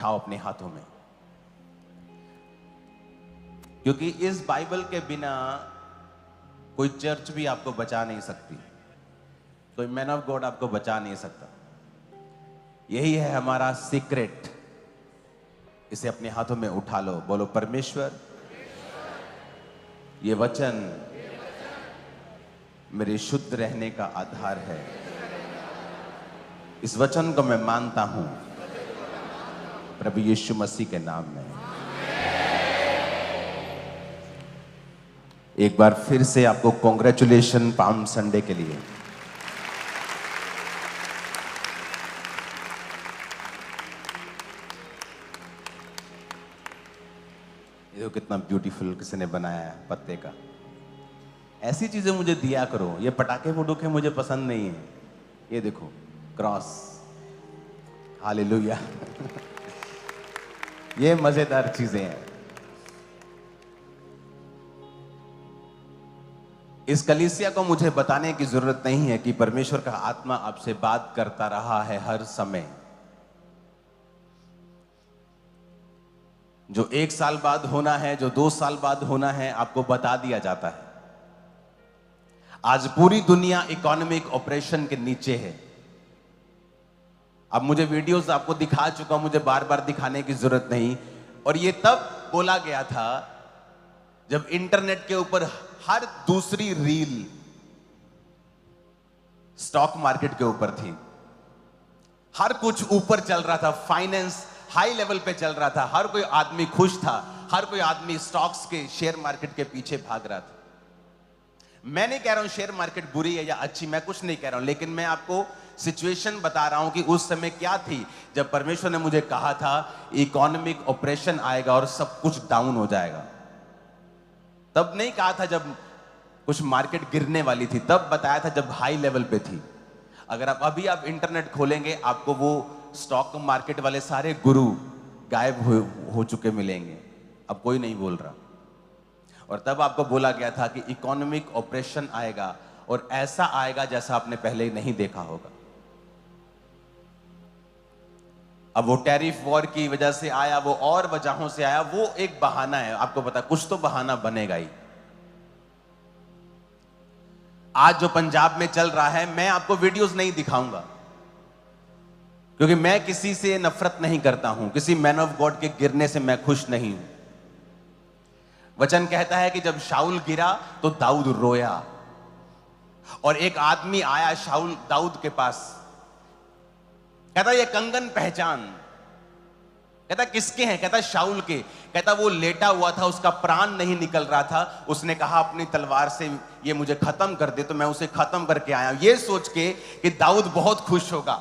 उठाओ अपने हाथों में, क्योंकि इस बाइबल के बिना कोई चर्च भी आपको बचा नहीं सकती, कोई मैन ऑफ गॉड आपको बचा नहीं सकता। यही है हमारा सीक्रेट। इसे अपने हाथों में उठा लो, बोलो परमेश्वर, ये वचन मेरे शुद्ध रहने का आधार है। इस वचन को मैं मानता हूं प्रभु यीशु मसीह के नाम में। एक बार फिर से आपको कॉन्ग्रेचुलेशन पाम संडे के लिए। ये तो कितना ब्यूटीफुल किसी ने बनाया है पत्ते का। ऐसी चीजें मुझे दिया करो। ये पटाखे फुटूखे मुझे पसंद नहीं है। ये देखो क्रॉस, हालेलुया। ये मजेदार चीजें हैं। इस कलीसिया को मुझे बताने की जरूरत नहीं है कि परमेश्वर का आत्मा आपसे बात करता रहा है हर समय। जो 1 साल बाद होना है, जो 2 साल बाद होना है, आपको बता दिया जाता है। आज पूरी दुनिया इकोनॉमिक ऑपरेशन के नीचे है। अब मुझे वीडियोस आपको दिखा चुका, मुझे बार बार दिखाने की जरूरत नहीं। और ये तब बोला गया था जब इंटरनेट के ऊपर हर दूसरी रील स्टॉक मार्केट के ऊपर थी। हर कुछ ऊपर चल रहा था, फाइनेंस हाई लेवल पे चल रहा था, हर कोई आदमी खुश था, हर कोई आदमी स्टॉक्स के, शेयर मार्केट के पीछे भाग रहा था। मैं नहीं कह रहा हूं शेयर मार्केट बुरी है या अच्छी, मैं कुछ नहीं कह रहा हूं, लेकिन मैं आपको सिचुएशन बता रहा हूं कि उस समय क्या थी जब परमेश्वर ने मुझे कहा था इकोनॉमिक ऑपरेशन आएगा और सब कुछ डाउन हो जाएगा। तब नहीं कहा था जब कुछ मार्केट गिरने वाली थी, तब बताया था जब हाई लेवल पे थी। अगर आप इंटरनेट खोलेंगे, आपको वो स्टॉक मार्केट वाले सारे गुरु गायब हो चुके मिलेंगे। अब कोई नहीं बोल रहा। और तब आपको बोला गया था कि इकोनॉमिक ऑपरेशन आएगा और ऐसा आएगा जैसा आपने पहले नहीं देखा होगा। अब वो टैरिफ वॉर की वजह से आया, वो और वजहों से आया, वो एक बहाना है। आपको पता, कुछ तो बहाना बनेगा ही। आज जो पंजाब में चल रहा है, मैं आपको वीडियोस नहीं दिखाऊंगा क्योंकि मैं किसी से नफरत नहीं करता हूं, किसी मैन ऑफ गॉड के गिरने से मैं खुश नहीं हूं। वचन कहता है कि जब शाऊल गिरा तो दाऊद रोया, और एक आदमी आया शाऊल दाऊद के पास, कहता ये कंगन पहचान। कहता किसके हैं? कहता शाऊल के। कहता वो लेटा हुआ था, उसका प्राण नहीं निकल रहा था। उसने कहा अपनी तलवार से ये मुझे खत्म कर दे, तो मैं उसे खत्म करके आया। ये सोच के कि दाऊद बहुत खुश होगा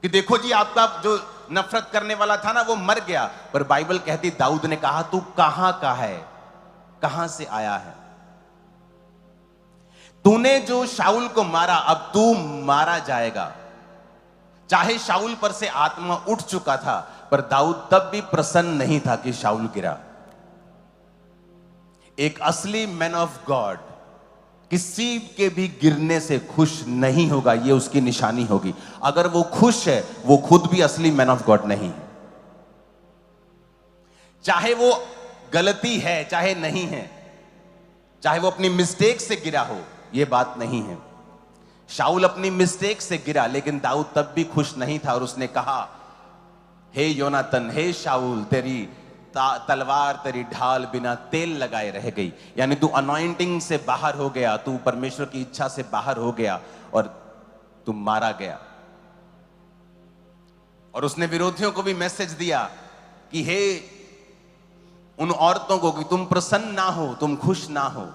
कि देखो जी, आपका जो नफरत करने वाला था ना, वो मर गया। पर बाइबल कहती दाऊद ने कहा तू कहां का है, कहां से आया है? तूने जो शाऊल को मारा, अब तू मारा जाएगा। चाहे शाऊल पर से आत्मा उठ चुका था, पर दाऊद तब भी प्रसन्न नहीं था कि शाऊल गिरा। एक असली मैन ऑफ गॉड किसी के भी गिरने से खुश नहीं होगा, यह उसकी निशानी होगी। अगर वो खुश है, वो खुद भी असली मैन ऑफ गॉड नहीं है। चाहे वो गलती है चाहे नहीं है, चाहे वो अपनी मिस्टेक से गिरा हो, यह बात नहीं है। शाऊल अपनी मिस्टेक से गिरा, लेकिन दाऊद तब भी खुश नहीं था। और उसने कहा हे योनातन, हे शाऊल, तेरी तलवार, तेरी ढाल बिना तेल लगाए रह गई। यानी तू अनॉइंटिंग से बाहर हो गया, तू परमेश्वर की इच्छा से बाहर हो गया और तू मारा गया। और उसने विरोधियों को भी मैसेज दिया कि हे उन औरतों को कि तुम प्रसन्न ना हो, तुम खुश ना हो।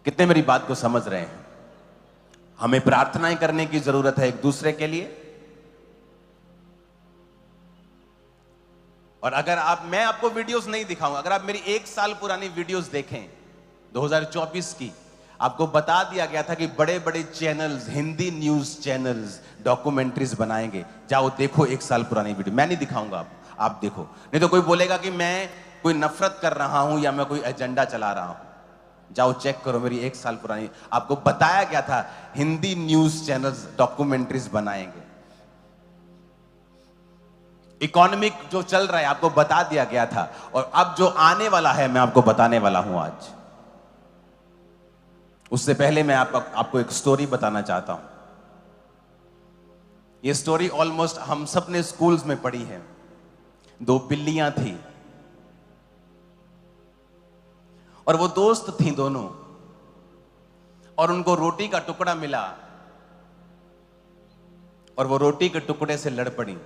कितने मेरी बात को समझ रहे हैं? हमें प्रार्थनाएं करने की जरूरत है एक दूसरे के लिए। और अगर मैं आपको वीडियोस नहीं दिखाऊंगा, अगर आप मेरी 1 साल पुरानी वीडियोस देखें 2024 की, आपको बता दिया गया था कि बड़े बड़े channels, Hindi news channels documentaries बनाएंगे। जाओ देखो 1 साल पुरानी वीडियो। मैं नहीं दिखाऊंगा, आप देखो। नहीं तो कोई बोलेगा कि मैं कोई नफरत कर रहा हूं या मैं कोई एजेंडा चला रहा हूं। जाओ चेक करो मेरी 1 साल पुरानी। आपको बताया गया था हिंदी न्यूज चैनल्स डॉक्यूमेंट्रीज बनाएंगे। इकोनॉमिक जो चल रहा है आपको बता दिया गया था, और अब जो आने वाला है मैं आपको बताने वाला हूं आज। उससे पहले मैं आपको एक स्टोरी बताना चाहता हूं। ये स्टोरी ऑलमोस्ट हम सब ने स्कूल्स में पढ़ी है। दो बिल्लियां थी और वो दोस्त थी दोनों, और उनको रोटी का टुकड़ा मिला और वो रोटी के टुकड़े से लड़ पड़ी।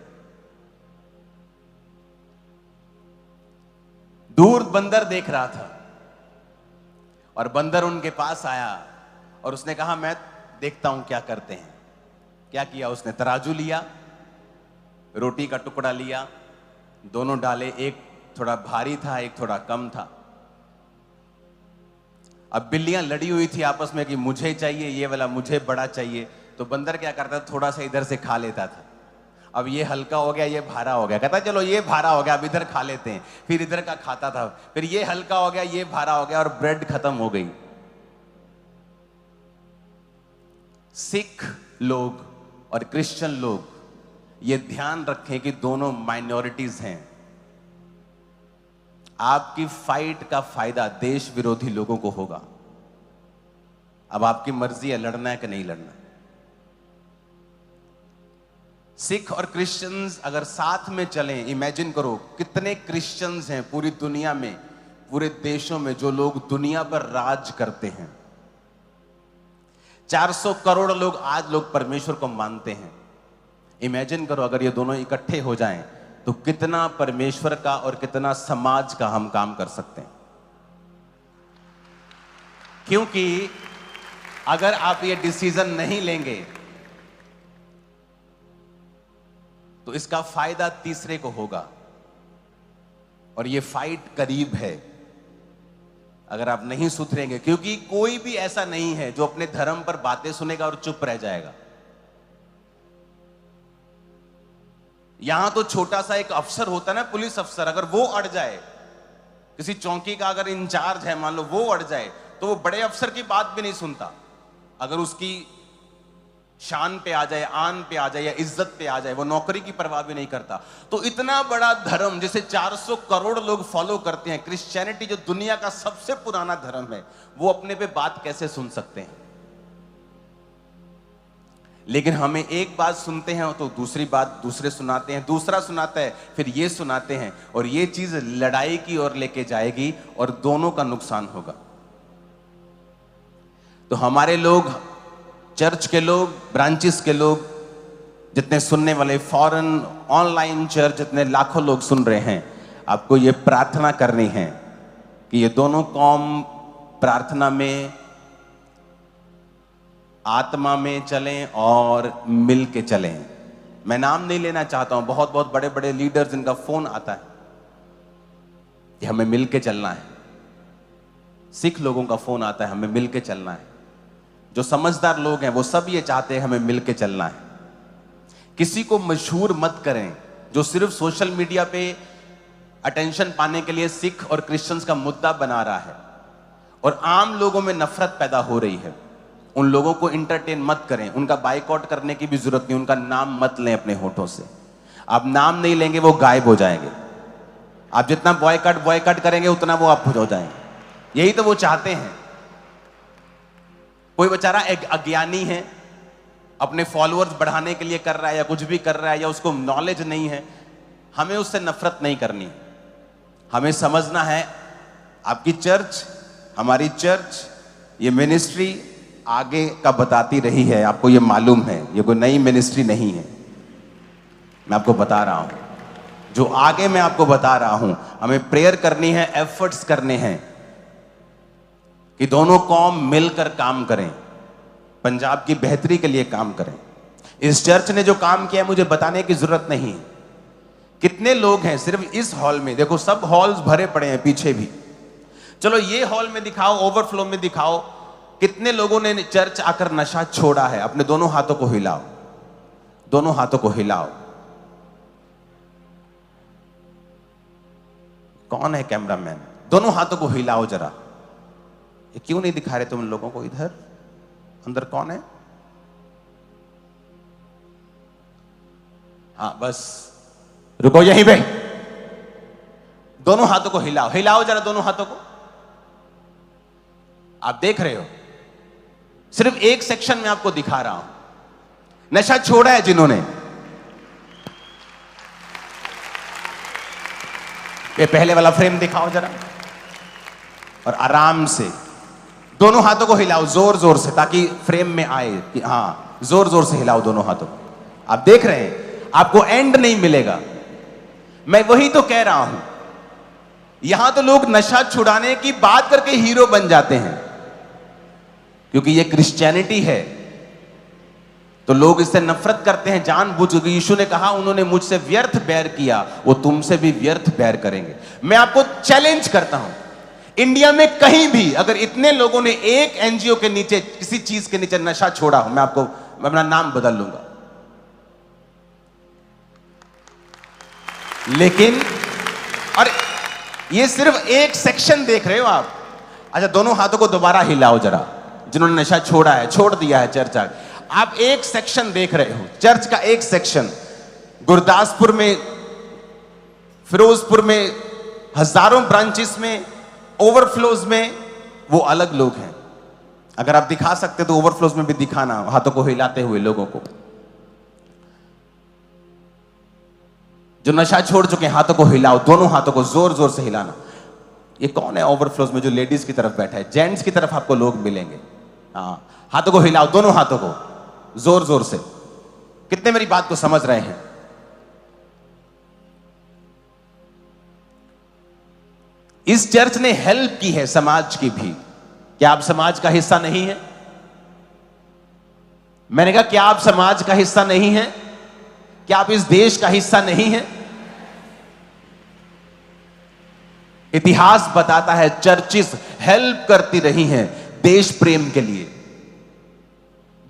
दूर बंदर देख रहा था और बंदर उनके पास आया और उसने कहा मैं देखता हूं क्या करते हैं। क्या किया उसने? तराजू लिया, रोटी का टुकड़ा लिया, दोनों डाले, एक थोड़ा भारी था एक थोड़ा कम था। अब बिल्लियां लड़ी हुई थी आपस में कि मुझे चाहिए ये वाला, मुझे बड़ा चाहिए। तो बंदर क्या करता था, थोड़ा सा इधर से खा लेता था। अब ये हल्का हो गया, ये भारा हो गया, कहता चलो ये भारा हो गया अब इधर खा लेते हैं। फिर इधर का खाता था, फिर ये हल्का हो गया, ये भारा हो गया, और ब्रेड खत्म हो गई। सिख लोग और क्रिश्चियन लोग ये ध्यान रखें कि दोनों माइनॉरिटीज हैं। आपकी फाइट का फायदा देश विरोधी लोगों को होगा। अब आपकी मर्जी है लड़ना है कि नहीं लड़ना। सिख और क्रिश्चियंस अगर साथ में चलें, इमेजिन करो कितने क्रिश्चियंस हैं पूरी दुनिया में, पूरे देशों में, जो लोग दुनिया पर राज करते हैं। 400 करोड़ लोग आज लोग परमेश्वर को मानते हैं। इमेजिन करो अगर ये दोनों इकट्ठे हो जाएं तो कितना परमेश्वर का और कितना समाज का हम काम कर सकते हैं। क्योंकि अगर आप ये डिसीजन नहीं लेंगे तो इसका फायदा तीसरे को होगा, और ये फाइट करीब है अगर आप नहीं सुधरेंगे। क्योंकि कोई भी ऐसा नहीं है जो अपने धर्म पर बातें सुनेगा और चुप रह जाएगा। यहां तो छोटा सा एक अफसर होता है ना, पुलिस अफसर, अगर वो अड़ जाए, किसी चौकी का अगर इंचार्ज है मान लो, वो अड़ जाए तो वो बड़े अफसर की बात भी नहीं सुनता। अगर उसकी शान पे आ जाए, आन पे आ जाए या इज्जत पे आ जाए, वो नौकरी की परवाह भी नहीं करता। तो इतना बड़ा धर्म जिसे 400 करोड़ लोग फॉलो करते हैं, क्रिश्चियनिटी जो दुनिया का सबसे पुराना धर्म है, वो अपने पे बात कैसे सुन सकते हैं? लेकिन हमें एक बात सुनते हैं तो दूसरी बात दूसरे सुनाते हैं, दूसरा सुनाता है, फिर ये सुनाते हैं, और ये चीज लड़ाई की ओर लेके जाएगी और दोनों का नुकसान होगा। तो हमारे लोग, चर्च के लोग, ब्रांचेस के लोग, जितने सुनने वाले, फॉरेन ऑनलाइन चर्च जितने लाखों लोग सुन रहे हैं, आपको ये प्रार्थना करनी है कि ये दोनों कौम प्रार्थना में, आत्मा में चलें और मिल के चलें। मैं नाम नहीं लेना चाहता हूं, बहुत बहुत बड़े बड़े लीडर्स जिनका फोन आता है कि हमें मिल के चलना है। सिख लोगों का फोन आता है हमें मिल के चलना है। जो समझदार लोग हैं वो सब ये चाहते हैं हमें मिल के चलना है। किसी को मशहूर मत करें जो सिर्फ सोशल मीडिया पे अटेंशन पाने के लिए सिख और क्रिश्चियंस का मुद्दा बना रहा है और आम लोगों में नफरत पैदा हो रही है। उन लोगों को इंटरटेन मत करें, उनका बाइकआउट करने की भी जरूरत नहीं, उनका नाम मत लें अपने होठों से। आप नाम नहीं लेंगे वो गायब हो जाएंगे। आप जितना बॉयकॉट करेंगे उतना वो आप हो जाएंगे। यही तो वो चाहते हैं। कोई बेचारा एक अज्ञानी है, अपने फॉलोअर्स बढ़ाने के लिए कर रहा है या कुछ भी कर रहा है, या उसको नॉलेज नहीं है, हमें उससे नफरत नहीं करनी। हमें समझना है आपकी चर्च, हमारी चर्च, ये मिनिस्ट्री आगे का बताती रही है, आपको ये मालूम है, ये कोई नई मिनिस्ट्री नहीं है। मैं आपको बता रहा हूं जो आगे मैं आपको बता रहा हूं। हमें प्रेयर करनी है, एफर्ट्स करने हैं कि दोनों कौम मिलकर काम करें, पंजाब की बेहतरी के लिए काम करें। इस चर्च ने जो काम किया मुझे बताने की जरूरत नहीं। कितने लोग हैं सिर्फ इस हॉल में, देखो सब हॉल्स भरे पड़े हैं, पीछे भी। चलो ये हॉल में दिखाओ, ओवरफ्लो में दिखाओ, कितने लोगों ने चर्च आकर नशा छोड़ा है। अपने दोनों हाथों को हिलाओ, दोनों हाथों को हिलाओ। कौन है कैमरामैन? दोनों हाथों को हिलाओ जरा। ये क्यों नहीं दिखा रहे तुम लोगों को? इधर अंदर कौन है? हाँ बस, रुको यहीं पे, दोनों हाथों को हिलाओ, हिलाओ जरा दोनों हाथों को। आप देख रहे हो, सिर्फ एक सेक्शन में आपको दिखा रहा हूं। नशा छोड़ा है जिन्होंने, ये पहले वाला फ्रेम दिखाओ जरा, और आराम से दोनों हाथों को हिलाओ जोर जोर से, ताकि फ्रेम में आए कि हां, जोर जोर से हिलाओ दोनों हाथों को। आप देख रहे हैं, आपको एंड नहीं मिलेगा। मैं वही तो कह रहा हूं, यहां तो लोग नशा छुड़ाने की बात करके हीरो बन जाते हैं, क्योंकि ये क्रिश्चियनिटी है तो लोग इससे नफरत करते हैं जानबूझ के। यीशु ने कहा, उन्होंने मुझसे व्यर्थ बैर किया, वो तुमसे भी व्यर्थ बैर करेंगे। मैं आपको चैलेंज करता हूं, इंडिया में कहीं भी अगर इतने लोगों ने एक एनजीओ के नीचे, किसी चीज के नीचे नशा छोड़ा हो, मैं अपना नाम बदल लूंगा। लेकिन, और ये सिर्फ एक सेक्शन देख रहे हो आप। अच्छा, दोनों हाथों को दोबारा हिलाओ जरा, जिन्होंने नशा छोड़ा है, छोड़ दिया है चर्च। आप एक सेक्शन देख रहे हो, चर्च का एक सेक्शन। गुरदासपुर में, फिरोजपुर में, हजारों ब्रांचेस में, ओवरफ्लोज में, वो अलग लोग हैं। अगर आप दिखा सकते तो ओवरफ्लोज में भी दिखाना, हाथों को हिलाते हुए लोगों को। जो नशा छोड़ चुके हैं, हाथों को हिलाओ, दोनों हाथों को जोर जोर से हिलाना। ये कौन है ओवरफ्लोज में जो लेडीज की तरफ बैठा है? जेंट्स की तरफ आपको लोग मिलेंगे। हाँ, हाथों को हिलाओ, दोनों हाथों को जोर जोर से। कितने मेरी बात को समझ रहे हैं? इस चर्च ने हेल्प की है समाज की भी। क्या आप समाज का हिस्सा नहीं है? मैंने कहा, क्या आप समाज का हिस्सा नहीं है? क्या आप इस देश का हिस्सा नहीं है? इतिहास बताता है चर्चिस हेल्प करती रही हैं देश प्रेम के लिए।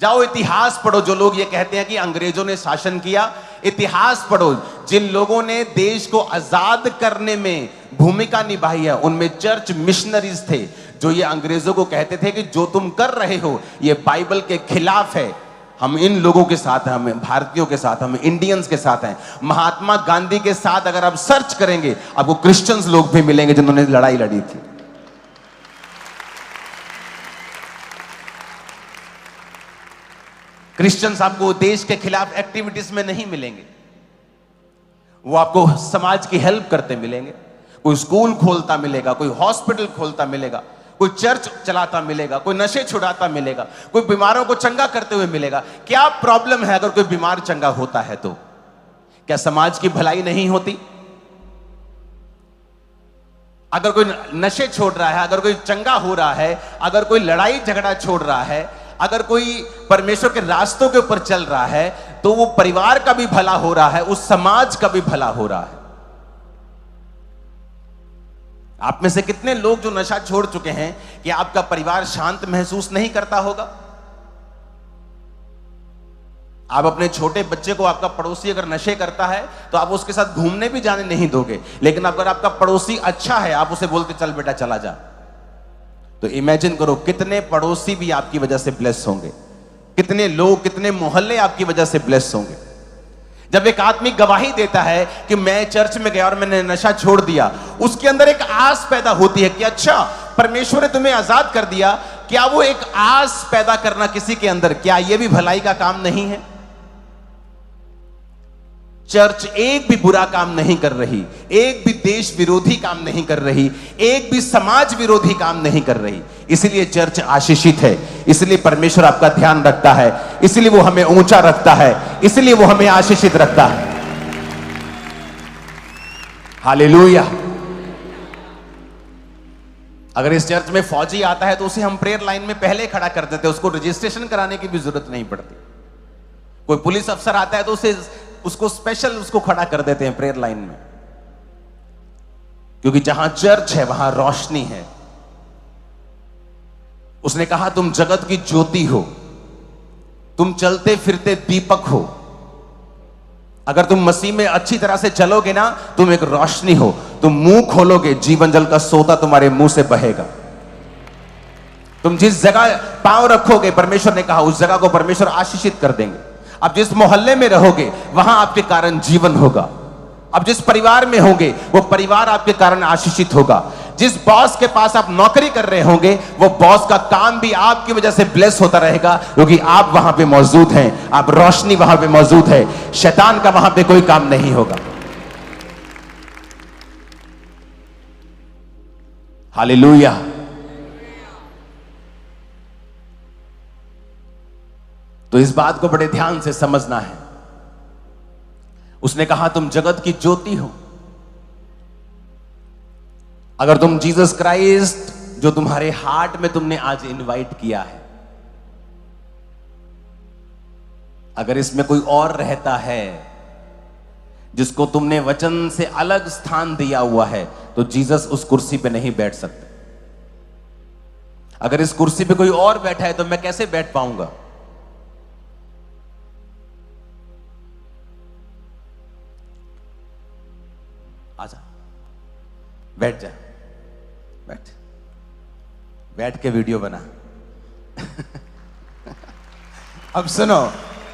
जाओ इतिहास पढ़ो, जो लोग ये कहते हैं कि अंग्रेजों ने शासन किया, इतिहास पढ़ो। जिन लोगों ने देश को आजाद करने में भूमिका निभाई है, उनमें चर्च मिशनरीज थे, जो ये अंग्रेजों को कहते थे कि जो तुम कर रहे हो ये बाइबल के खिलाफ है। हम इन लोगों के साथ हैं, हम भारतीयों के साथ, हम इंडियंस के साथ हैं। महात्मा गांधी के साथ अगर आप सर्च करेंगे, आपको क्रिश्चियंस लोग भी मिलेंगे जिन्होंने लड़ाई लड़ी थी। क्रिश्चियंस आपको देश के खिलाफ एक्टिविटीज में नहीं मिलेंगे, वो आपको समाज की हेल्प करते मिलेंगे। कोई स्कूल खोलता मिलेगा, कोई हॉस्पिटल खोलता मिलेगा, कोई चर्च चलाता मिलेगा, कोई नशे छुड़ाता मिलेगा, कोई बीमारों को चंगा करते हुए मिलेगा। क्या प्रॉब्लम है अगर कोई बीमार चंगा होता है तो? क्या समाज की भलाई नहीं होती? अगर कोई नशे छोड़ रहा है, अगर कोई चंगा हो रहा है, अगर कोई लड़ाई झगड़ा छोड़ रहा है, अगर कोई परमेश्वर के रास्तों के ऊपर चल रहा है, तो वो परिवार का भी भला हो रहा है, उस समाज का भी भला हो रहा है। आप में से कितने लोग जो नशा छोड़ चुके हैं, कि आपका परिवार शांत महसूस नहीं करता होगा? आप अपने छोटे बच्चे को, आपका पड़ोसी अगर नशे करता है तो आप उसके साथ घूमने भी जाने नहीं दोगे, लेकिन अगर आपका पड़ोसी अच्छा है, आप उसे बोलते चल बेटा चला जा। तो इमेजिन करो कितने पड़ोसी भी आपकी वजह से ब्लेस होंगे, कितने लोग, कितने मोहल्ले आपकी वजह से ब्लेस होंगे। जब एक आदमी गवाही देता है कि मैं चर्च में गया और मैंने नशा छोड़ दिया, उसके अंदर एक आस पैदा होती है कि अच्छा, परमेश्वर ने तुम्हें आजाद कर दिया। क्या वो एक आस पैदा करना किसी के अंदर, क्या यह भी भलाई का काम नहीं है? चर्च एक भी बुरा काम नहीं कर रही, एक भी देश विरोधी काम नहीं कर रही, एक भी समाज विरोधी काम नहीं कर रही। इसलिए चर्च आशीषित है, इसलिए परमेश्वर आपका ध्यान रखता है, इसलिए वो हमें ऊंचा रखता है, इसलिए वो हमें आशीषित रखता है। हालेलुया। अगर इस चर्च में फौजी आता है तो उसे हम प्रेयर लाइन में पहले खड़ा कर देते हैं, उसको रजिस्ट्रेशन कराने की भी जरूरत नहीं पड़ती। कोई पुलिस अफसर आता है तो उसको स्पेशल उसको खड़ा कर देते हैं प्रेयर लाइन में, क्योंकि जहां चर्च है वहां रोशनी है। उसने कहा तुम जगत की ज्योति हो, तुम चलते फिरते दीपक हो। अगर तुम मसीह में अच्छी तरह से चलोगे ना, तुम एक रोशनी हो। तुम मुंह खोलोगे, जीवन जल का सोता तुम्हारे मुंह से बहेगा। तुम जिस जगह पांव रखोगे, परमेश्वर ने कहा उस जगह को परमेश्वर आशीषित कर देंगे। अब जिस मोहल्ले में रहोगे वहां आपके कारण जीवन होगा। अब जिस परिवार में होंगे वो परिवार आपके कारण आशीषित होगा। जिस बॉस के पास आप नौकरी कर रहे होंगे वो बॉस का काम भी आपकी वजह से ब्लेस होता रहेगा, क्योंकि आप वहां पे मौजूद हैं, आप रोशनी वहां पे मौजूद है, शैतान का वहां पे कोई काम नहीं होगा। हालेलुया। तो इस बात को बड़े ध्यान से समझना है। उसने कहा तुम जगत की ज्योति हो। अगर तुम जीसस क्राइस्ट जो तुम्हारे हार्ट में तुमने आज इनवाइट किया है, अगर इसमें कोई और रहता है जिसको तुमने वचन से अलग स्थान दिया हुआ है, तो जीसस उस कुर्सी पे नहीं बैठ सकते। अगर इस कुर्सी पे कोई और बैठा है तो मैं कैसे बैठ पाऊंगा? आजा, बैठ जा, बैठ, बैठ के वीडियो बना। अब सुनो,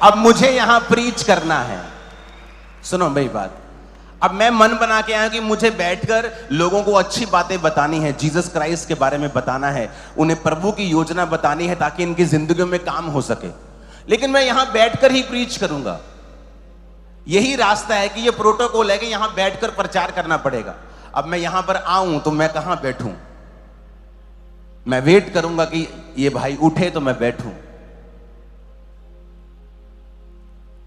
अब मुझे यहां प्रीच करना है। सुनो मेरी बात, अब मैं मन बना के आया कि मुझे बैठकर लोगों को अच्छी बातें बतानी है, जीसस क्राइस्ट के बारे में बताना है, उन्हें प्रभु की योजना बतानी है ताकि इनकी जिंदगियों में काम हो सके। लेकिन मैं यहां बैठकर ही प्रीच करूंगा। यही रास्ता है कि ये प्रोटोकॉल है कि यहां बैठकर प्रचार करना पड़ेगा। अब मैं यहां पर आऊं तो मैं कहां बैठूं? मैं वेट करूंगा कि ये भाई उठे तो मैं बैठूं।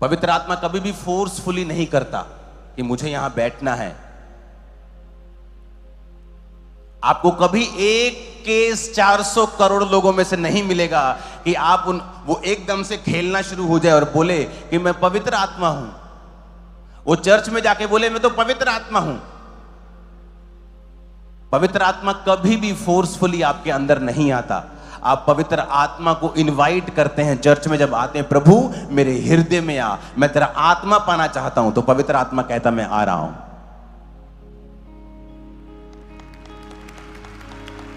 पवित्र आत्मा कभी भी फोर्सफुली नहीं करता कि मुझे यहां बैठना है। आपको कभी एक केस 400 करोड़ लोगों में से नहीं मिलेगा कि आप वो एकदम से खेलना शुरू हो जाए और बोले कि मैं पवित्र आत्मा हूं। वो चर्च में जाके बोले मैं तो पवित्र आत्मा हूं। पवित्र आत्मा कभी भी फोर्सफुली आपके अंदर नहीं आता। आप पवित्र आत्मा को इनवाइट करते हैं। चर्च में जब आते हैं, प्रभु मेरे हृदय में आ, मैं तेरा आत्मा पाना चाहता हूं, तो पवित्र आत्मा कहता मैं आ रहा हूं।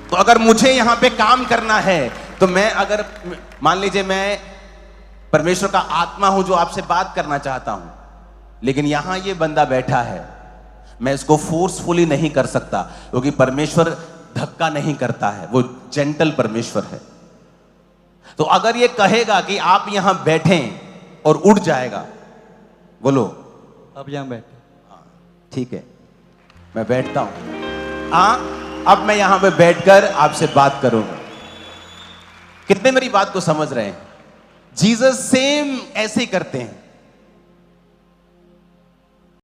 तो अगर मुझे यहां पे काम करना है तो मैं, अगर मान लीजिए मैं परमेश्वर का आत्मा हूं जो आपसे बात करना चाहता हूं, लेकिन यहां ये बंदा बैठा है, मैं इसको फोर्सफुली नहीं कर सकता, क्योंकि परमेश्वर धक्का नहीं करता है, वो जेंटल परमेश्वर है। तो अगर ये कहेगा कि आप यहां बैठें और उठ जाएगा, बोलो अब यहां बैठे, ठीक है मैं बैठता हूं। अब मैं यहां पे बैठकर आपसे बात करूंगा। कितने मेरी बात को समझ रहे हैं? जीसस सेम ऐसे ही करते हैं।